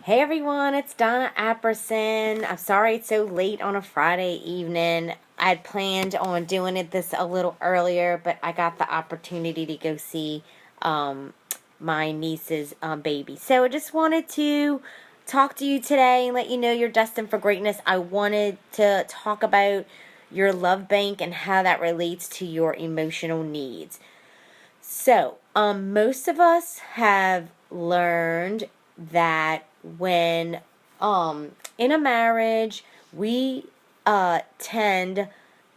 Hey everyone, it's Donna Apperson. I'm sorry it's so late on a Friday evening. I had planned on doing it this a little earlier, but I got the opportunity to go see my niece's baby. So I just wanted to talk to you today and let you know you're destined for greatness. I wanted to talk about your love bank and how that relates to your emotional needs. So, most of us have learned that when in a marriage, we tend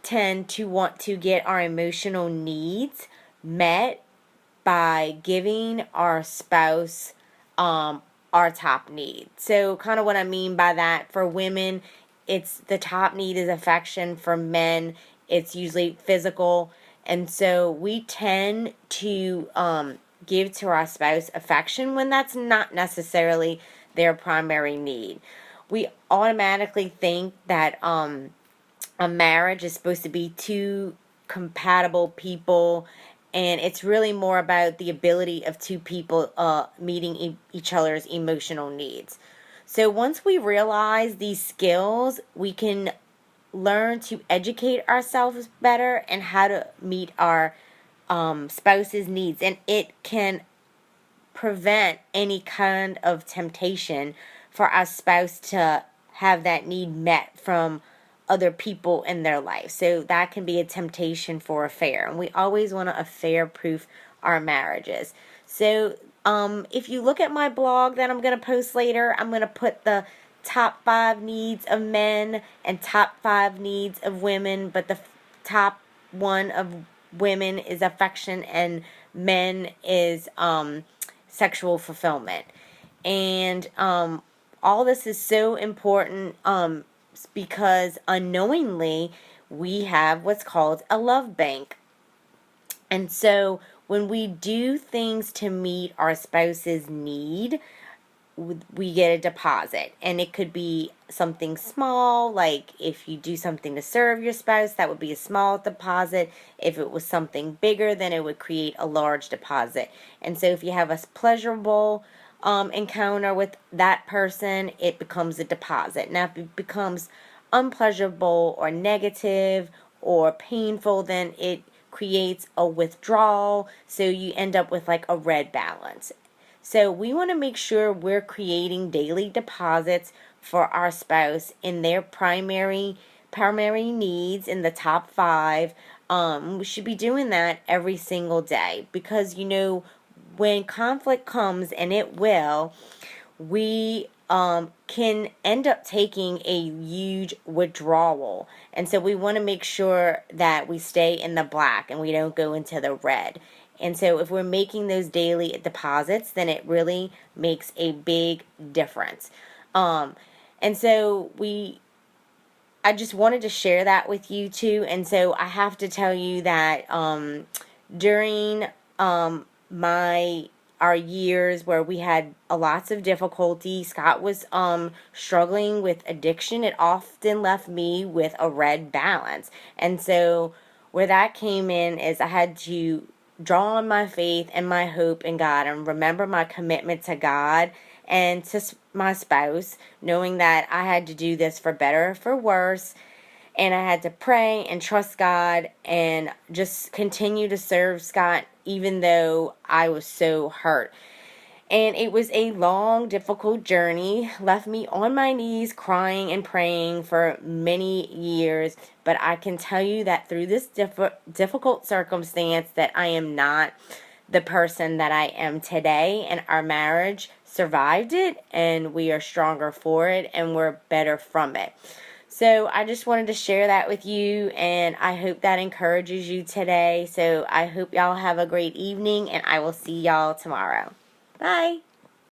to want to get our emotional needs met by giving our spouse our top need. So, kind of what I mean by that, for women, it's the top need is affection. For men, it's usually physical. And so we tend to give to our spouse affection when that's not necessarily their primary need. We automatically think that a marriage is supposed to be two compatible people, and it's really more about the ability of two people meeting each other's emotional needs. So once we realize these skills, we can learn to educate ourselves better and how to meet our spouse's needs, and it can prevent any kind of temptation for our spouse to have that need met from other people in their life. So that can be a temptation for affair, and we always want to affair proof our marriages. So if you look at my blog that I'm going to post later, I'm going to put the top 5 needs of men and top 5 needs of women, but the top one of women is affection and men is sexual fulfillment. And all this is so important because unknowingly we have what's called a love bank. And so when we do things to meet our spouse's need, we get a deposit, and it could be something small, like if you do something to serve your spouse, that would be a small deposit. If it was something bigger, then it would create a large deposit. And so if you have a pleasurable encounter with that person, it becomes a deposit. Now if it becomes unpleasurable or negative or painful, then it creates a withdrawal, so you end up with like a red balance. So we want to make sure we're creating daily deposits for our spouse in their primary needs in the top 5. We should be doing that every single day, because when conflict comes, and it will, we can end up taking a huge withdrawal. And so we want to make sure that we stay in the black and we don't go into the red. And so if we're making those daily deposits, then it really makes a big difference. And so I just wanted to share that with you too. And so I have to tell you that during our years where we had lots of difficulty, Scott was struggling with addiction. It often left me with a red balance. And so where that came in is I had to draw on my faith and my hope in God and remember my commitment to God and to my spouse, knowing that I had to do this for better or for worse. And I had to pray and trust God and just continue to serve Scott even though I was so hurt. And it was a long, difficult journey, left me on my knees crying and praying for many years. But I can tell you that through this difficult circumstance that I am not the person that I am today. And our marriage survived it, and we are stronger for it, and we're better from it. So I just wanted to share that with you, and I hope that encourages you today. So I hope y'all have a great evening, and I will see y'all tomorrow. Bye.